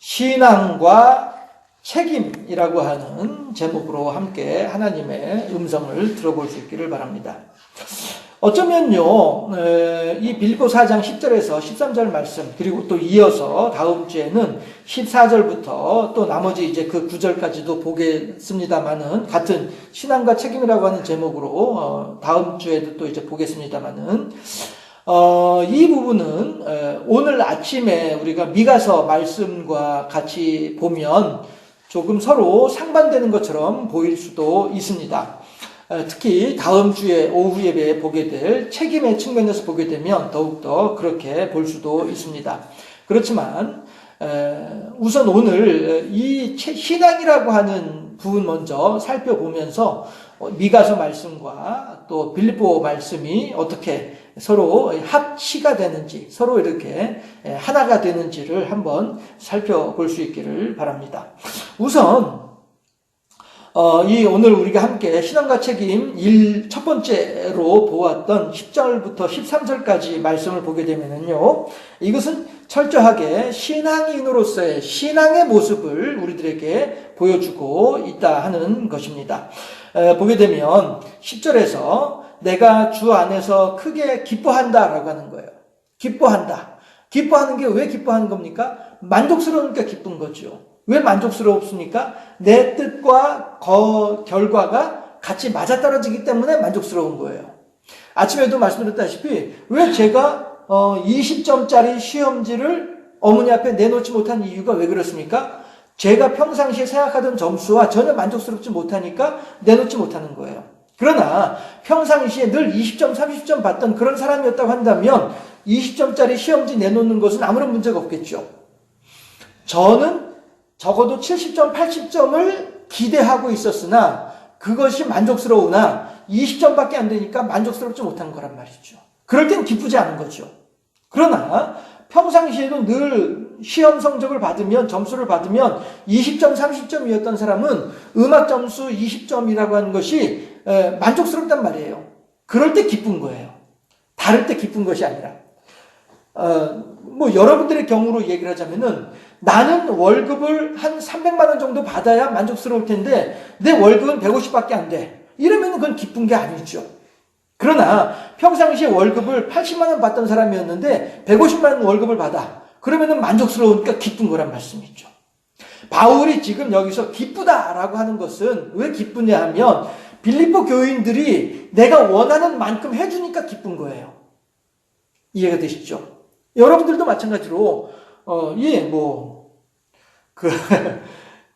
신앙과 책임이라고 하는 제목으로 함께 하나님의 음성을 들어볼 수 있기를 바랍니다. 어쩌면요, 이 빌립보 4장 10절에서 13절 말씀, 그리고 또 이어서 다음 주에는 14절부터 또 나머지 이제 그 9절까지도 보겠습니다만은, 같은 신앙과 책임이라고 하는 제목으로 다음 주에도 또 이제 보겠습니다만은, 이 부분은 오늘 아침에 우리가 미가서 말씀과 같이 보면 조금 서로 상반되는 것처럼 보일 수도 있습니다. 특히 다음 주에 오후 예배에 보게 될 책임의 측면에서 보게 되면 더욱더 그렇게 볼 수도 있습니다. 그렇지만 우선 오늘 이 신앙이라고 하는 부분 먼저 살펴보면서 미가서 말씀과 또 빌립보 말씀이 어떻게 서로 합치가 되는지, 서로 이렇게 하나가 되는지를 한번 살펴볼 수 있기를 바랍니다. 우선 이 오늘 우리가 함께 신앙과 책임 첫 번째로 보았던 10절부터 13절까지 말씀을 보게 되면요, 이것은 철저하게 신앙인으로서의 신앙의 모습을 우리들에게 보여주고 있다 하는 것입니다. 보게 되면 10절에서 내가 주 안에서 크게 기뻐한다라고 하는 거예요. 기뻐한다. 기뻐하는 게 왜 기뻐하는 겁니까? 만족스러우니까 기쁜 거죠. 왜 만족스럽습니까? 내 뜻과 결과가 같이 맞아떨어지기 때문에 만족스러운 거예요. 아침에도 말씀드렸다시피 왜 제가 20점짜리 시험지를 어머니 앞에 내놓지 못한 이유가 왜 그렇습니까? 제가 평상시에 생각하던 점수와 전혀 만족스럽지 못하니까 내놓지 못하는 거예요. 그러나 평상시에 늘 20점, 30점 받던 그런 사람이었다고 한다면 20점짜리 시험지 내놓는 것은 아무런 문제가 없겠죠. 저는 적어도 70점, 80점을 기대하고 있었으나 그것이 만족스러우나 20점밖에 안 되니까 만족스럽지 못한 거란 말이죠. 그럴 땐 기쁘지 않은 거죠. 그러나 평상시에도 늘 시험 성적을 받으면, 점수를 받으면 20점, 30점이었던 사람은 음악 점수 20점이라고 하는 것이 만족스럽단 말이에요. 그럴 때 기쁜 거예요. 다를 때 기쁜 것이 아니라. 여러분들의 경우로 얘기를 하자면은 나는 월급을 한 300만 원 정도 받아야 만족스러울 텐데 내 월급은 150밖에 안 돼. 이러면 그건 기쁜 게 아니죠. 그러나 평상시에 월급을 80만 원 받던 사람이었는데 150만 원 월급을 받아. 그러면은 만족스러우니까 기쁜 거란 말씀이죠. 바울이 지금 여기서 기쁘다라고 하는 것은 왜 기쁘냐 하면 빌립보 교인들이 내가 원하는 만큼 해주니까 기쁜 거예요. 이해가 되시죠? 여러분들도 마찬가지로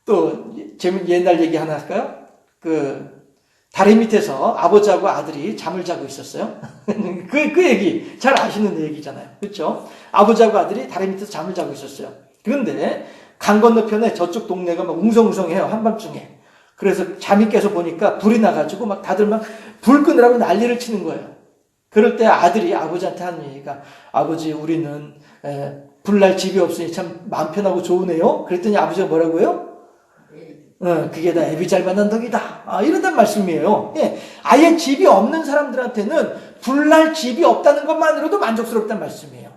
또 옛날 얘기 하나 할까요? 다리 밑에서 아버지하고 아들이 잠을 자고 있었어요. 그 얘기 잘 아시는 얘기잖아요. 그렇죠? 아버지하고 아들이 다리 밑에서 잠을 자고 있었어요. 그런데 강 건너편에 저쪽 동네가 막 웅성웅성해요. 한밤중에. 그래서 잠이 깨서 보니까 불이 나가지고 막 다들 막 불 끄느라고 난리를 치는 거예요. 그럴 때 아들이 아버지한테 하는 얘기가, 아버지 우리는 불날 집이 없으니 참 마음 편하고 좋으네요. 그랬더니 아버지가 뭐라고요? 그게 다 애비 잘 만난 덕이다. 이런단 말씀이에요. 예, 아예 집이 없는 사람들한테는 불날 집이 없다는 것만으로도 만족스럽단 말씀이에요.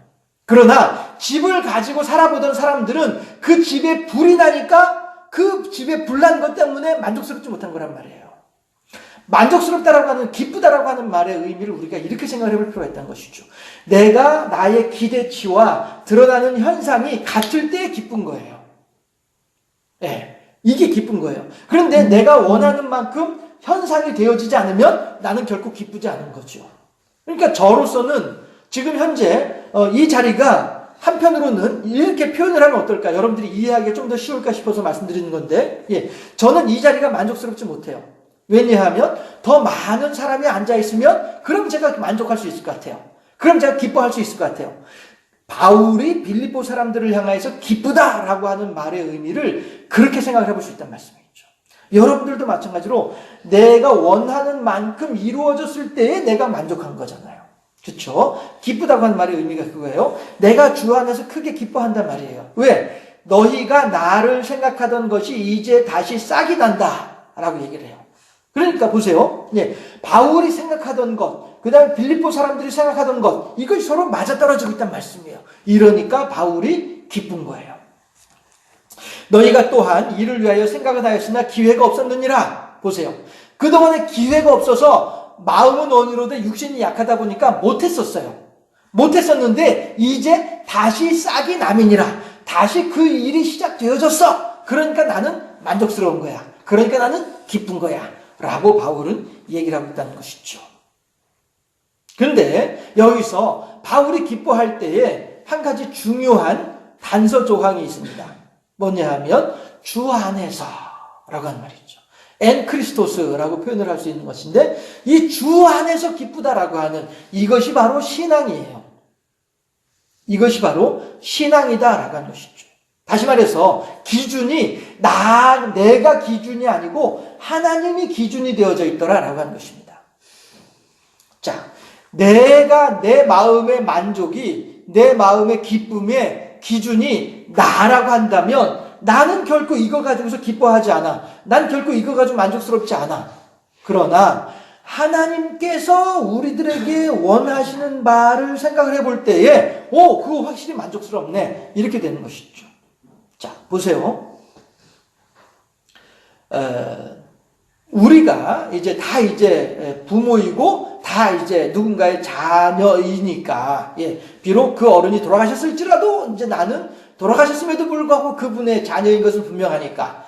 그러나 집을 가지고 살아보던 사람들은 그 집에 불이 나니까 그 집에 불난 것 때문에 만족스럽지 못한 거란 말이에요. 만족스럽다라고 하는, 기쁘다라고 하는 말의 의미를 우리가 이렇게 생각을 해볼 필요가 있다는 것이죠. 내가 나의 기대치와 드러나는 현상이 같을 때 기쁜 거예요. 예, 이게 기쁜 거예요. 그런데 내가 원하는 만큼 현상이 되어지지 않으면 나는 결코 기쁘지 않은 거죠. 그러니까 저로서는 지금 현재 이 자리가 한편으로는 이렇게 표현을 하면 어떨까? 여러분들이 이해하기가 좀 더 쉬울까 싶어서 말씀드리는 건데, 저는 이 자리가 만족스럽지 못해요. 왜냐하면 더 많은 사람이 앉아있으면 그럼 제가 만족할 수 있을 것 같아요. 그럼 제가 기뻐할 수 있을 것 같아요. 바울이 빌립보 사람들을 향해서 기쁘다라고 하는 말의 의미를 그렇게 생각을 해볼 수 있다는 말씀이죠. 여러분들도 마찬가지로 내가 원하는 만큼 이루어졌을 때에 내가 만족한 거잖아요. 그렇죠? 기쁘다고 하는 말의 의미가 그거예요. 내가 주 안에서 크게 기뻐한단 말이에요. 왜? 너희가 나를 생각하던 것이 이제 다시 싹이 난다 라고 얘기를 해요. 그러니까 보세요. 바울이 생각하던 것, 그 다음에 빌립보 사람들이 생각하던 것, 이것이 서로 맞아떨어지고 있단 말씀이에요. 이러니까 바울이 기쁜 거예요. 너희가 또한 이를 위하여 생각은 하였으나 기회가 없었느니라. 보세요. 그동안에 기회가 없어서 마음은 원이로되 육신이 약하다 보니까 못했었어요. 못했었는데 이제 다시 싹이 남이니라. 다시 그 일이 시작되어졌어. 그러니까 나는 만족스러운 거야. 그러니까 나는 기쁜 거야. 라고 바울은 얘기를 하고 있다는 것이죠. 그런데 여기서 바울이 기뻐할 때에 한 가지 중요한 단서 조항이 있습니다. 뭐냐 하면 주 안에서 라고 하는 말이죠. 엔 크리스토스라고 표현을 할 수 있는 것인데 이 주 안에서 기쁘다라고 하는 이것이 바로 신앙이에요. 이것이 바로 신앙이다라고 하는 것이죠. 다시 말해서 기준이 내가 기준이 아니고 하나님이 기준이 되어져 있더라라고 하는 것입니다. 자, 내가 내 마음의 만족이 내 마음의 기쁨의 기준이 나라고 한다면 나는 결코 이거 가지고서 기뻐하지 않아. 난 결코 이거 가지고 만족스럽지 않아. 그러나 하나님께서 우리들에게 원하시는 바를 생각을 해볼 때에 그거 확실히 만족스럽네. 이렇게 되는 것이죠. 자, 보세요. 우리가 이제 다 이제 부모이고 다 이제 누군가의 자녀이니까, 비록 그 어른이 돌아가셨을지라도 이제 나는 돌아가셨음에도 불구하고 그분의 자녀인 것은 분명하니까,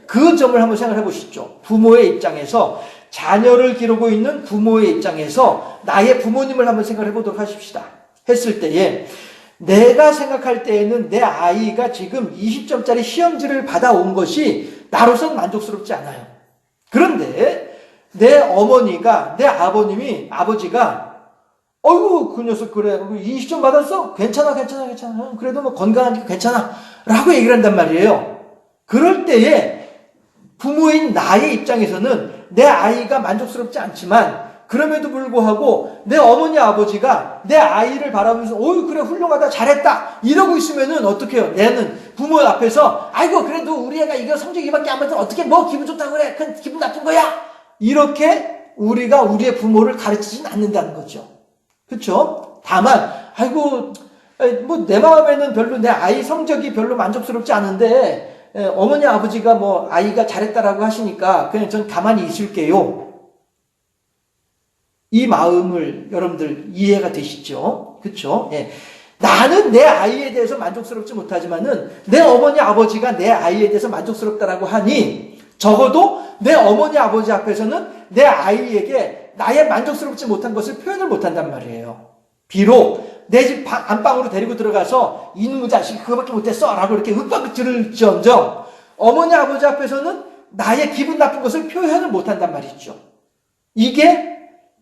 그 점을 한번 생각해 보시죠. 부모의 입장에서, 자녀를 기르고 있는 부모의 입장에서 나의 부모님을 한번 생각해 보도록 하십시다. 했을 때에 내가 생각할 때에는 내 아이가 지금 20점짜리 시험지를 받아온 것이 나로서는 만족스럽지 않아요. 그런데 내 어머니가, 내 아버지가 어이구 그 녀석 그래 20점 받았어? 괜찮아. 그래도 뭐 건강하니까 괜찮아 라고 얘기를 한단 말이에요. 그럴 때에 부모인 나의 입장에서는 내 아이가 만족스럽지 않지만 그럼에도 불구하고 내 어머니 아버지가 내 아이를 바라보면서 어이 그래 훌륭하다 잘했다 이러고 있으면은 어떻게 해요? 내는 부모 앞에서 아이고 그래도 우리 애가 이거 성적 이밖에 안 받으면 어떻게 뭐 기분 좋다고 그래 그건 기분 나쁜 거야 이렇게 우리가 우리의 부모를 가르치진 않는다는 거죠. 그렇죠? 다만 아이고 뭐 내 마음에는 별로 내 아이 성적이 별로 만족스럽지 않은데 어머니 아버지가 뭐 아이가 잘했다라고 하시니까 그냥 전 가만히 있을게요. 이 마음을 여러분들 이해가 되시죠? 그렇죠? 나는 내 아이에 대해서 만족스럽지 못하지만은 내 어머니 아버지가 내 아이에 대해서 만족스럽다라고 하니 적어도 내 어머니 아버지 앞에서는 내 아이에게 나의 만족스럽지 못한 것을 표현을 못한단 말이에요. 비록 내 집 안방으로 데리고 들어가서 이놈의 자식 그거밖에 못했어 라고 이렇게 윽박 지를지언정 어머니 아버지 앞에서는 나의 기분 나쁜 것을 표현을 못한단 말이죠. 이게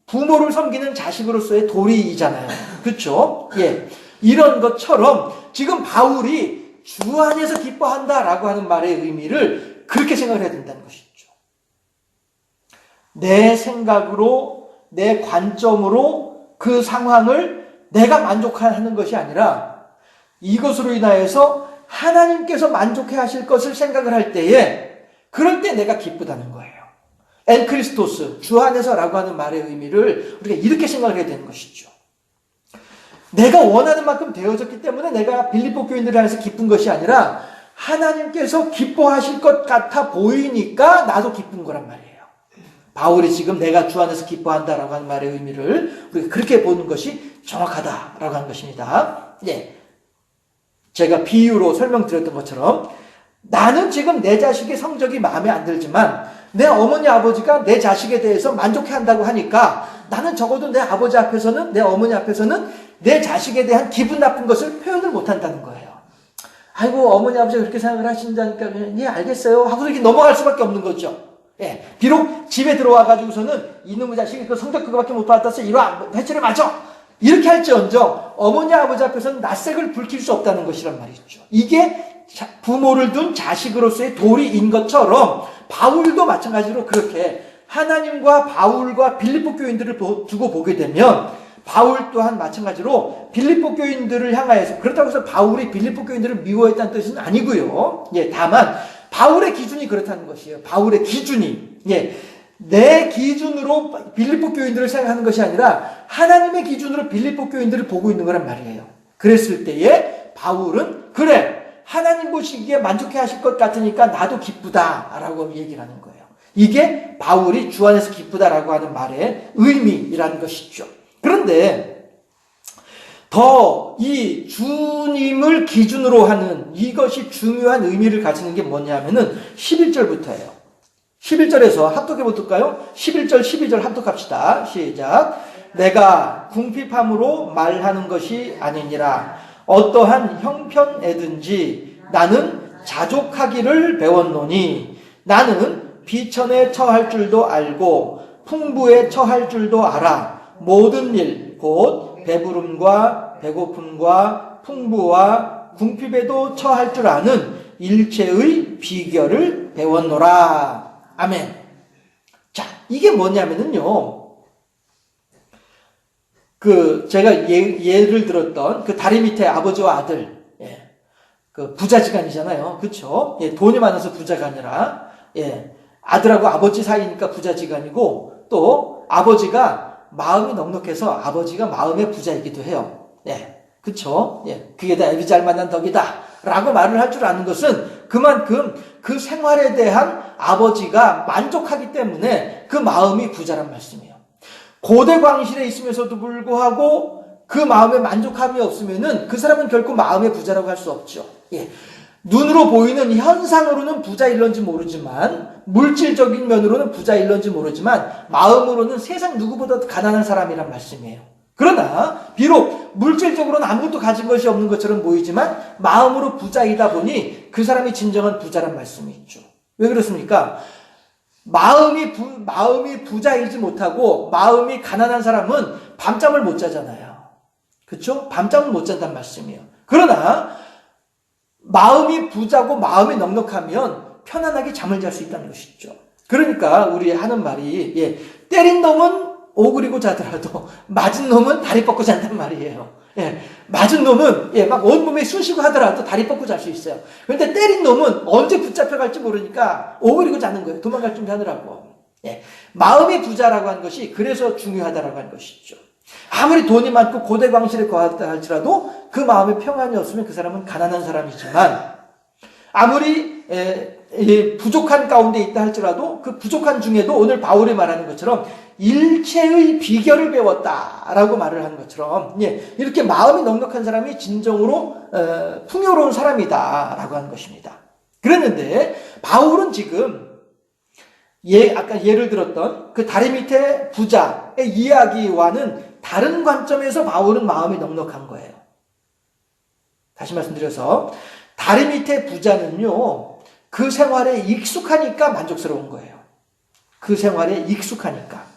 부모를 섬기는 자식으로서의 도리이잖아요. 그렇죠? 이런 것처럼 지금 바울이 주 안에서 기뻐한다라고 하는 말의 의미를 그렇게 생각을 해야 된다는 것이죠. 내 생각으로 내 관점으로 그 상황을 내가 만족하는 것이 아니라 이것으로 인하여서 하나님께서 만족해 하실 것을 생각을 할 때에 그럴 때 내가 기쁘다는 거예요. 엔 크리스토스, 주 안에서라고 하는 말의 의미를 우리가 이렇게 생각을 해야 되는 것이죠. 내가 원하는 만큼 되어졌기 때문에 내가 빌립보 교인들을 향해서 기쁜 것이 아니라 하나님께서 기뻐하실 것 같아 보이니까 나도 기쁜 거란 말이에요. 바울이 지금 내가 주 안에서 기뻐한다라고 하는 말의 의미를 우리가 그렇게 보는 것이 정확하다라고 하는 것입니다. 제가 비유로 설명드렸던 것처럼 나는 지금 내 자식의 성적이 마음에 안 들지만 내 어머니 아버지가 내 자식에 대해서 만족해 한다고 하니까 나는 적어도 내 아버지 앞에서는 내 어머니 앞에서는 내 자식에 대한 기분 나쁜 것을 표현을 못 한다는 거예요. 아이고 어머니 아버지가 그렇게 생각을 하신다니까 알겠어요 하고 이렇게 넘어갈 수밖에 없는 거죠. 비록 집에 들어와 가지고서는 이놈의 자식이 그 성적 그거밖에 못 받았어 이리 회초리 맞아 이렇게 할지언정 어머니 아버지 앞에서는 낯색을 붉힐 수 없다는 것이란 말이죠. 이게 부모를 둔 자식으로서의 도리인 것처럼 바울도 마찬가지로 그렇게 하나님과 바울과 빌립보 교인들을 두고 보게 되면 바울 또한 마찬가지로 빌립보 교인들을 향하여서 그렇다고 해서 바울이 빌립보 교인들을 미워했다는 뜻은 아니고요. 다만 바울의 기준이 그렇다는 것이에요. 바울의 기준이 내 기준으로 빌립보 교인들을 생각하는 것이 아니라 하나님의 기준으로 빌립보 교인들을 보고 있는 거란 말이에요. 그랬을 때에 바울은 그래 하나님 보시기에 만족해 하실 것 같으니까 나도 기쁘다라고 얘기를 하는 거예요. 이게 바울이 주 안에서 기쁘다라고 하는 말의 의미라는 것이죠. 그런데 더 이 주님을 기준으로 하는 이것이 중요한 의미를 가지는 게 뭐냐면은 11절부터예요. 11절에서 합독해 볼까요? 11절, 12절 합독합시다. 시작. 내가 궁핍함으로 말하는 것이 아니니라. 어떠한 형편에든지 나는 자족하기를 배웠노니 나는 비천에 처할 줄도 알고 풍부에 처할 줄도 알아. 모든 일, 곧 배부름과 배고픔과 풍부와 궁핍에도 처할 줄 아는 일체의 비결을 배웠노라. 아멘. 자, 이게 뭐냐면은요. 제가 예를 들었던 그 다리 밑에 아버지와 아들, 그 부자지간이잖아요. 그쵸? 돈이 많아서 부자가 아니라, 아들하고 아버지 사이니까 부자지간이고, 또 아버지가 마음이 넉넉해서 아버지가 마음의 부자이기도 해요. 그쵸? 그게 다 애비 잘 만난 덕이다. 라고 말을 할 줄 아는 것은 그만큼 그 생활에 대한 아버지가 만족하기 때문에 그 마음이 부자란 말씀이에요. 고대 광실에 있으면서도 불구하고 그 마음에 만족함이 없으면은 그 사람은 결코 마음의 부자라고 할 수 없죠. 눈으로 보이는 현상으로는 부자일런지 모르지만, 물질적인 면으로는 부자일런지 모르지만, 마음으로는 세상 누구보다도 가난한 사람이란 말씀이에요. 그러나 비록 물질적으로는 아무것도 가진 것이 없는 것처럼 보이지만 마음으로 부자이다 보니 그 사람이 진정한 부자란 말씀이 있죠. 왜 그렇습니까? 마음이 부자이지 못하고 마음이 가난한 사람은 밤잠을 못 자잖아요. 그렇죠? 밤잠을 못 잔단 말씀이에요. 그러나 마음이 부자고 마음이 넉넉하면 편안하게 잠을 잘 수 있다는 것이죠. 그러니까 우리 하는 말이 때린 놈은 오그리고 자더라도 맞은 놈은 다리 뻗고 잔단 말이에요. 맞은 놈은 막 온몸에 쑤시고 하더라도 다리 뻗고 잘 수 있어요. 그런데 때린 놈은 언제 붙잡혀갈지 모르니까 오그리고 자는 거예요. 도망갈 준비하느라고. 마음이 부자라고 하는 것이 그래서 중요하다라고 하는 것이죠. 아무리 돈이 많고 고대 광실에 거하다 할지라도 그 마음에 평안이 없으면 그 사람은 가난한 사람이지만, 아무리 부족한 가운데 있다 할지라도 그 부족한 중에도 오늘 바울이 말하는 것처럼 일체의 비결을 배웠다라고 말을 하는 것처럼 이렇게 마음이 넉넉한 사람이 진정으로 풍요로운 사람이다라고 하는 것입니다. 그랬는데 바울은 지금 아까 예를 들었던 그 다리 밑에 부자의 이야기와는 다른 관점에서 바울은 마음이 넉넉한 거예요. 다시 말씀드려서 다리 밑에 부자는요, 그 생활에 익숙하니까 만족스러운 거예요. 그 생활에 익숙하니까.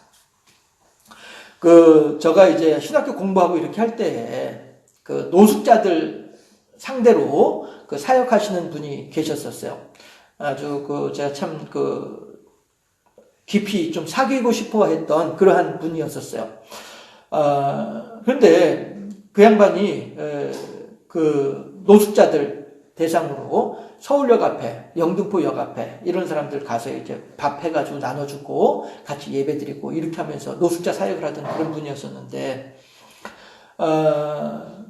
제가 이제 신학교 공부하고 이렇게 할 때에 그 노숙자들 상대로 그 사역하시는 분이 계셨었어요. 아주 제가 참 깊이 좀 사귀고 싶어 했던 그러한 분이었었어요. 그런데 그 양반이 그 노숙자들 대상으로 서울역 앞에, 영등포역 앞에 이런 사람들 가서 이제 밥 해가지고 나눠주고 같이 예배드리고 이렇게 하면서 노숙자 사역을 하던 그런 분이었었는데,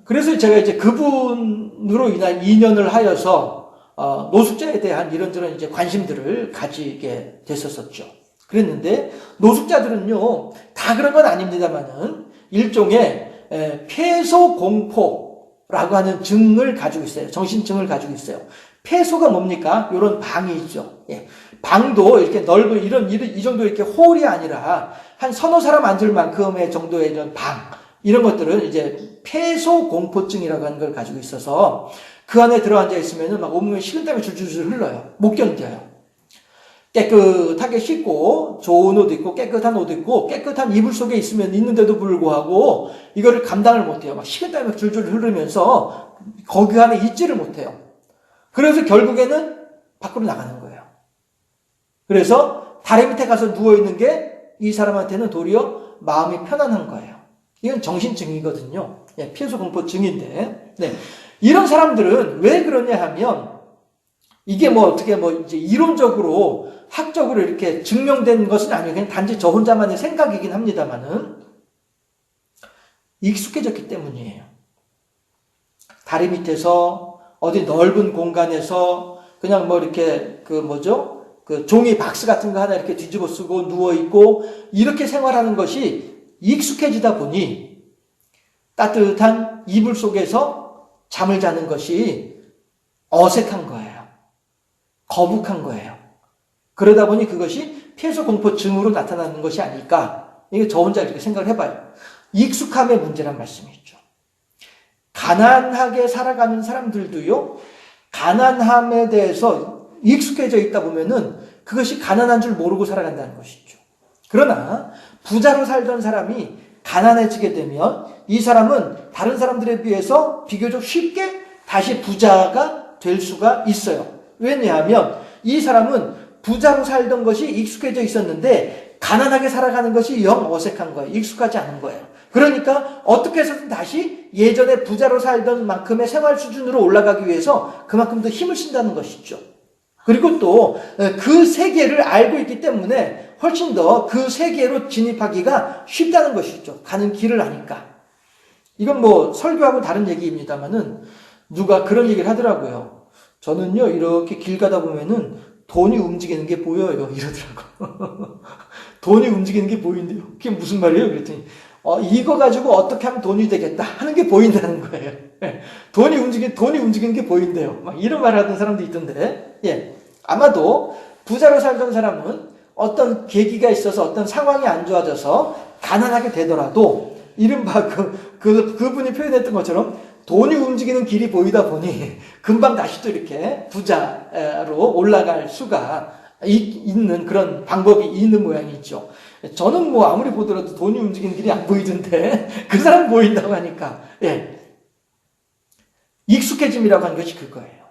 그래서 제가 이제 그분으로 인한 인연을 하여서 노숙자에 대한 이런저런 이제 관심들을 가지게 됐었었죠. 그랬는데 노숙자들은요 다 그런 건 아닙니다만은 일종의 폐소공포라고 하는 증을 가지고 있어요. 정신증을 가지고 있어요. 폐소가 뭡니까? 이런 방이 있죠. 방도 이렇게 넓은 이 정도 이렇게 홀이 아니라 한 서너 사람 앉을 만큼의 정도의 이런 방, 이런 것들은 이제 폐소공포증이라고 하는 걸 가지고 있어서 그 안에 들어앉아 있으면은 막 온몸에 식은땀이 줄줄줄 흘러요. 못 견뎌요. 깨끗하게 씻고 좋은 옷 입고 깨끗한 옷 입고 깨끗한 이불 속에 있는데도 불구하고 이거를 감당을 못해요. 막 식은땀이 막 줄줄 흐르면서 거기 안에 있지를 못해요. 그래서 결국에는 밖으로 나가는 거예요. 그래서 다리 밑에 가서 누워있는 게 이 사람한테는 도리어 마음이 편안한 거예요. 이건 정신증이거든요. 폐소공포증인데, 이런 사람들은 왜 그러냐 하면, 이게 이제 이론적으로, 학적으로 이렇게 증명된 것은 아니에요. 그냥 단지 저 혼자만의 생각이긴 합니다만은, 익숙해졌기 때문이에요. 다리 밑에서 어디 넓은 공간에서 그냥 뭐 이렇게 그 종이 박스 같은 거 하나 이렇게 뒤집어 쓰고 누워있고 이렇게 생활하는 것이 익숙해지다 보니 따뜻한 이불 속에서 잠을 자는 것이 어색한 거예요. 거북한 거예요. 그러다 보니 그것이 폐소공포증으로 나타나는 것이 아닐까. 이게 저 혼자 이렇게 생각을 해봐요. 익숙함의 문제란 말씀이죠. 가난하게 살아가는 사람들도요, 가난함에 대해서 익숙해져 있다 보면은 그것이 가난한 줄 모르고 살아간다는 것이죠. 그러나 부자로 살던 사람이 가난해지게 되면 이 사람은 다른 사람들에 비해서 비교적 쉽게 다시 부자가 될 수가 있어요. 왜냐하면 이 사람은 부자로 살던 것이 익숙해져 있었는데 가난하게 살아가는 것이 영 어색한 거예요. 익숙하지 않은 거예요. 그러니까 어떻게 해서든 다시 예전에 부자로 살던 만큼의 생활 수준으로 올라가기 위해서 그만큼 더 힘을 쓴다는 것이죠. 그리고 또 그 세계를 알고 있기 때문에 훨씬 더 그 세계로 진입하기가 쉽다는 것이죠. 가는 길을 아니까. 이건 뭐 설교하고 다른 얘기입니다만은 누가 그런 얘기를 하더라고요. 저는요 이렇게 길 가다 보면은 돈이 움직이는 게 보여요. 이러더라고. 돈이 움직이는 게 보인대요. 그게 무슨 말이에요? 그랬더니 이거 가지고 어떻게 하면 돈이 되겠다 하는 게 보인다는 거예요. 돈이 움직이는 게 보인대요. 막 이런 말 하던 사람도 있던데, 예. 아마도 부자로 살던 사람은 어떤 계기가 있어서 어떤 상황이 안 좋아져서 가난하게 되더라도 이른바 그분이 표현했던 것처럼 돈이 움직이는 길이 보이다 보니 금방 다시 또 이렇게 부자로 올라갈 수가 있는 그런 방법이 있는 모양이죠. 저는 뭐 아무리 보더라도 돈이 움직이는 길이 안 보이던데 그 사람 보인다고 하니까, 예. 익숙해짐이라고 하는 것이 그거예요.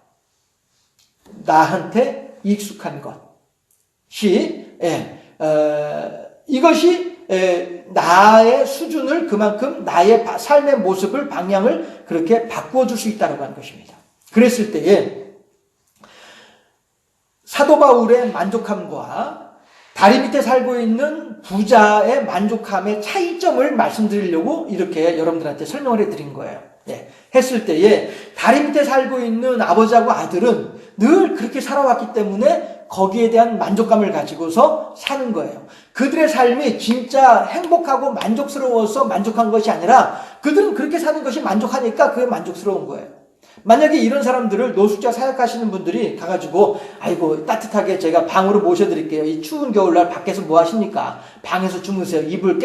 나한테 익숙한 것이, 이것이 나의 수준을 그만큼 나의 삶의 모습을 방향을 그렇게 바꾸어 줄 수 있다고 하는 것입니다. 그랬을 때에 사도 바울의 만족함과 다리 밑에 살고 있는 부자의 만족함의 차이점을 말씀드리려고 이렇게 여러분들한테 설명을 해드린 거예요. 네. 했을 때에 다리 밑에 살고 있는 아버지하고 아들은 늘 그렇게 살아왔기 때문에 거기에 대한 만족감을 가지고서 사는 거예요. 그들의 삶이 진짜 행복하고 만족스러워서 만족한 것이 아니라 그들은 그렇게 사는 것이 만족하니까 그게 만족스러운 거예요. 만약에 이런 사람들을 노숙자 사역하시는 분들이 가가지고 아이고 따뜻하게 제가 방으로 모셔드릴게요. 이 추운 겨울날 밖에서 뭐 하십니까? 방에서 주무세요. 이불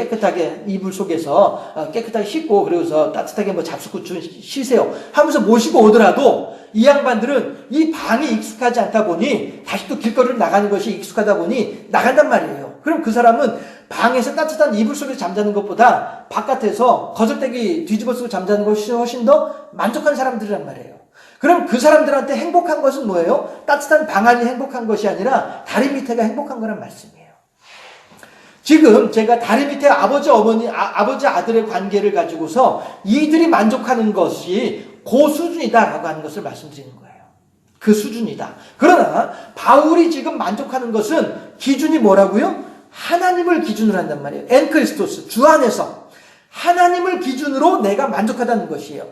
속에서 깨끗하게 씻고 그러고서 따뜻하게 뭐 잡수고 쉬세요 하면서 모시고 오더라도 이 양반들은 이 방이 익숙하지 않다 보니 다시 또 길거리를 나가는 것이 익숙하다 보니 나간단 말이에요. 그럼 그 사람은 방에서 따뜻한 이불 속에서 잠자는 것보다 바깥에서 거들떼기 뒤집어 쓰고 잠자는 것이 훨씬 더 만족한 사람들이란 말이에요. 그럼 그 사람들한테 행복한 것은 뭐예요? 따뜻한 방 안이 행복한 것이 아니라 다리 밑에가 행복한 거란 말씀이에요. 지금 제가 다리 밑에 아버지 아들의 관계를 가지고서 이들이 만족하는 것이 그 수준이다라고 하는 것을 말씀드리는 거예요. 그 수준이다. 그러나 바울이 지금 만족하는 것은 기준이 뭐라고요? 하나님을 기준으로 한단 말이에요. 엔 크리스토스, 주 안에서 하나님을 기준으로 내가 만족하다는 것이에요.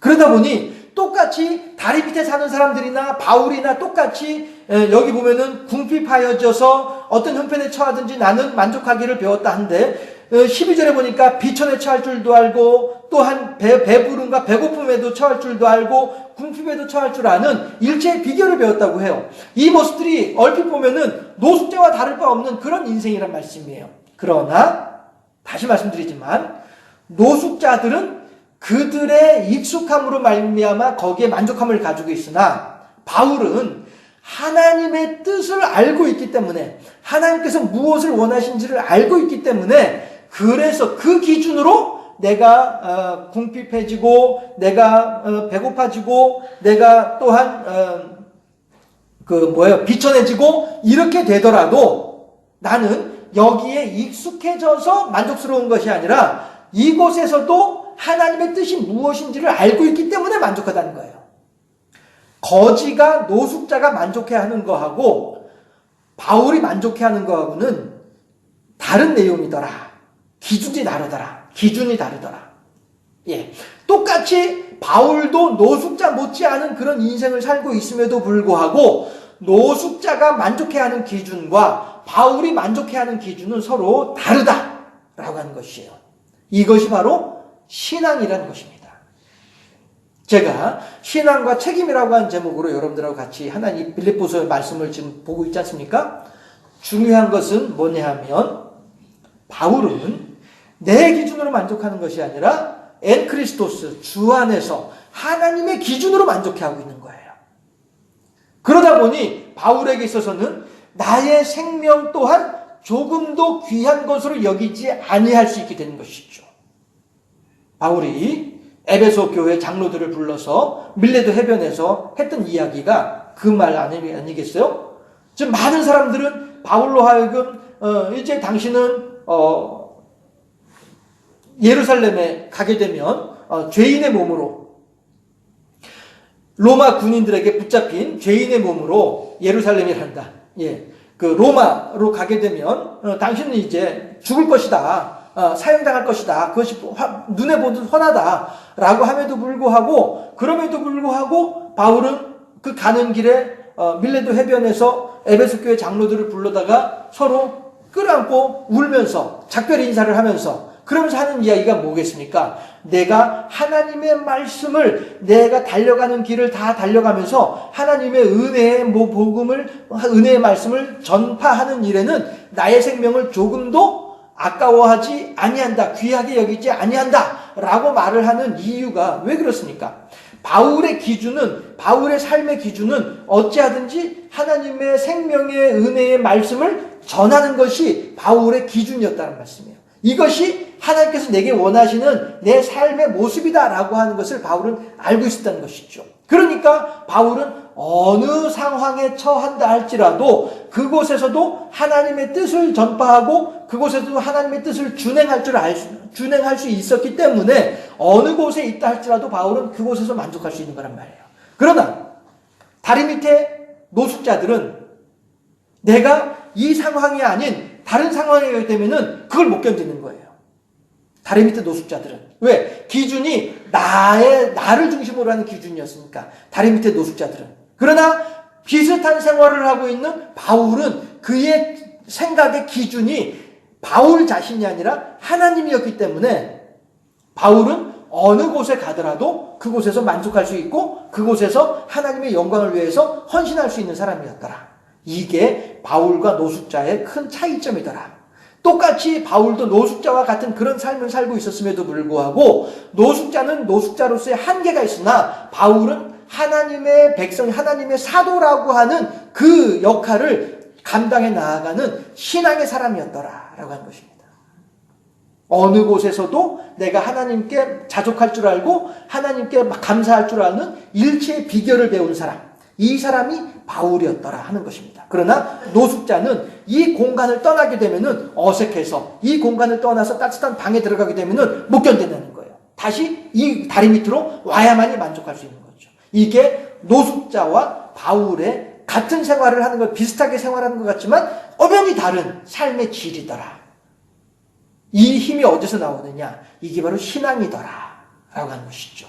그러다 보니 똑같이 다리 밑에 사는 사람들이나 바울이나 똑같이 여기 보면은 궁핍하여져서 어떤 형편에 처하든지 나는 만족하기를 배웠다 한데 12절에 보니까 비천에 처할 줄도 알고 또한 배부름과 배고픔에도 처할 줄도 알고 궁핍에도 처할 줄 아는 일체의 비결을 배웠다고 해요. 이 모습들이 얼핏 보면은 노숙자와 다를 바 없는 그런 인생이란 말씀이에요. 그러나 다시 말씀드리지만 노숙자들은 그들의 익숙함으로 말미암아 거기에 만족함을 가지고 있으나 바울은 하나님의 뜻을 알고 있기 때문에 하나님께서 무엇을 원하신지를 알고 있기 때문에 그래서 그 기준으로 내가 궁핍해지고 내가 배고파지고 내가 또한 비천해지고 이렇게 되더라도 나는 여기에 익숙해져서 만족스러운 것이 아니라 이곳에서도 하나님의 뜻이 무엇인지를 알고 있기 때문에 만족하다는 거예요. 거지가 노숙자가 만족해하는 거하고 바울이 만족해하는 거하고는 다른 내용이더라. 기준이 다르더라. 예. 똑같이 바울도 노숙자 못지않은 그런 인생을 살고 있음에도 불구하고 노숙자가 만족해하는 기준과 바울이 만족해하는 기준은 서로 다르다라고 하는 것이에요. 이것이 바로 신앙이라는 것입니다. 제가 신앙과 책임이라고 하는 제목으로 여러분들하고 같이 하나님 빌립보서의 말씀을 지금 보고 있지 않습니까? 중요한 것은 뭐냐 하면 바울은 내 기준으로 만족하는 것이 아니라 엔 크리스토스 주 안에서 하나님의 기준으로 만족해하고 있는 거예요. 그러다 보니 바울에게 있어서는 나의 생명 또한 조금도 귀한 것으로 여기지 아니할 수 있게 되는 것이죠. 바울이 에베소 교회 장로들을 불러서 밀레도 해변에서 했던 이야기가 그 말 아니겠어요? 지금 많은 사람들은 바울로 하여금 이제 당신은 예루살렘에 가게 되면 죄인의 몸으로 로마 군인들에게 붙잡힌 죄인의 몸으로 예루살렘에 간다. 예, 그 로마로 가게 되면 당신은 이제 죽을 것이다. 사형당할 것이다. 그것이 눈에 보듯 훤하다라고 그럼에도 불구하고 바울은 그 가는 길에 밀레도 해변에서 에베소 교회 장로들을 불러다가 서로 끌어안고 울면서 작별 인사를 하면서 그러면서 하는 이야기가 뭐겠습니까? 내가 하나님의 말씀을 내가 달려가는 길을 다 달려가면서 하나님의 은혜의 복음을 은혜의 말씀을 전파하는 일에는 나의 생명을 조금도 아까워하지 아니한다. 귀하게 여기지 아니한다. 라고 말을 하는 이유가 왜 그렇습니까? 바울의 삶의 기준은 어찌하든지 하나님의 생명의 은혜의 말씀을 전하는 것이 바울의 기준이었다는 말씀이에요. 이것이 하나님께서 내게 원하시는 내 삶의 모습이다라고 하는 것을 바울은 알고 있었다는 것이죠. 그러니까 바울은 어느 상황에 처한다 할지라도 그곳에서도 하나님의 뜻을 전파하고 그곳에서도 하나님의 뜻을 준행할 수 있었기 때문에 어느 곳에 있다 할지라도 바울은 그곳에서 만족할 수 있는 거란 말이에요. 그러나 다리 밑에 노숙자들은 내가 이 상황이 아닌 다른 상황이기 때문에는 그걸 못 견디는 거예요. 다리 밑에 노숙자들은. 왜? 기준이 나를 중심으로 하는 기준이었으니까. 다리 밑에 노숙자들은. 그러나 비슷한 생활을 하고 있는 바울은 그의 생각의 기준이 바울 자신이 아니라 하나님이었기 때문에 바울은 어느 곳에 가더라도 그곳에서 만족할 수 있고 그곳에서 하나님의 영광을 위해서 헌신할 수 있는 사람이었더라. 이게 바울과 노숙자의 큰 차이점이더라. 똑같이 바울도 노숙자와 같은 그런 삶을 살고 있었음에도 불구하고 노숙자는 노숙자로서의 한계가 있으나 바울은 하나님의 백성, 하나님의 사도라고 하는 그 역할을 감당해 나아가는 신앙의 사람이었더라 라고 하는 것입니다. 어느 곳에서도 내가 하나님께 자족할 줄 알고 하나님께 감사할 줄 아는 일체의 비결을 배운 사람, 이 사람이 바울이었더라 하는 것입니다. 그러나 노숙자는 이 공간을 떠나게 되면은 어색해서 이 공간을 떠나서 따뜻한 방에 들어가게 되면은 못 견딘다는 거예요. 다시 이 다리 밑으로 와야만이 만족할 수 있는 거죠. 이게 노숙자와 바울의 같은 생활을 하는 것, 비슷하게 생활하는 것 같지만 엄연히 다른 삶의 질이더라. 이 힘이 어디서 나오느냐? 이게 바로 신앙이더라 라고 하는 것이죠.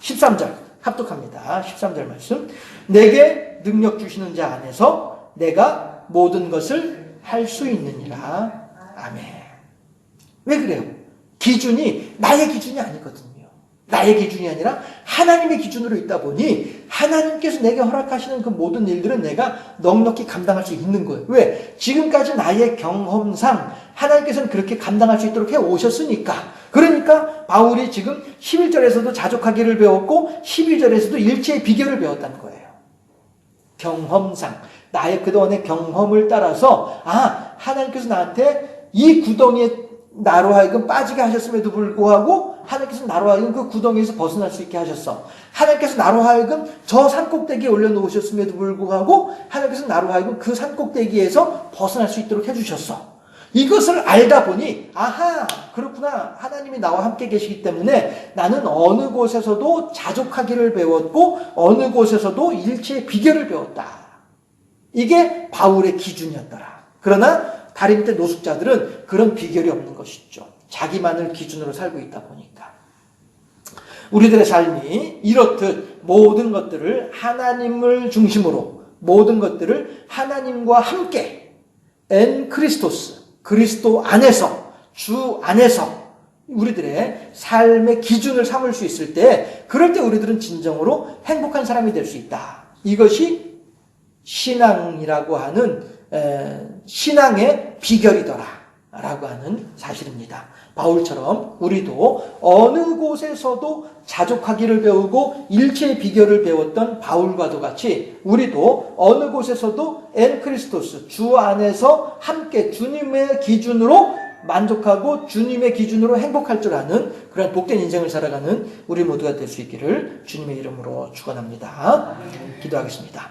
13절 합독합니다. 13절 말씀. 내게 능력 주시는 자 안에서 내가 모든 것을 할 수 있느니라. 아멘. 왜 그래요? 기준이 나의 기준이 아니거든요. 나의 기준이 아니라 하나님의 기준으로 있다 보니 하나님께서 내게 허락하시는 그 모든 일들은 내가 넉넉히 감당할 수 있는 거예요. 왜? 지금까지 나의 경험상 하나님께서는 그렇게 감당할 수 있도록 해오셨으니까. 그러니까 바울이 지금 11절에서도 자족하기를 배웠고 12절에서도 일체의 비결을 배웠다는 거예요. 경험상 나의 그동안의 경험을 따라서 하나님께서 나한테 이 구덩이에 나로 하여금 빠지게 하셨음에도 불구하고 하나님께서 나로 하여금 그 구덩이에서 벗어날 수 있게 하셨어. 하나님께서 나로 하여금 저 산꼭대기에 올려놓으셨음에도 불구하고 하나님께서 나로 하여금 그 산꼭대기에서 벗어날 수 있도록 해주셨어. 이것을 알다 보니 그렇구나. 하나님이 나와 함께 계시기 때문에 나는 어느 곳에서도 자족하기를 배웠고 어느 곳에서도 일체의 비결을 배웠다. 이게 바울의 기준이었더라. 그러나 다리 밑에 노숙자들은 그런 비결이 없는 것이죠. 자기만을 기준으로 살고 있다 보니까. 우리들의 삶이 이렇듯 모든 것들을 하나님을 중심으로, 모든 것들을 하나님과 함께 엔 크리스토스, 그리스도 안에서, 주 안에서 우리들의 삶의 기준을 삼을 수 있을 때, 그럴 때 우리들은 진정으로 행복한 사람이 될 수 있다. 이것이 신앙이라고 하는 신앙의 비결이더라 라고 하는 사실입니다. 바울처럼 우리도 어느 곳에서도 자족하기를 배우고 일체의 비결을 배웠던 바울과도 같이 우리도 어느 곳에서도 엔 크리스토스, 주 안에서 함께 주님의 기준으로 만족하고 주님의 기준으로 행복할 줄 아는 그런 복된 인생을 살아가는 우리 모두가 될 수 있기를 주님의 이름으로 축원합니다. 기도하겠습니다.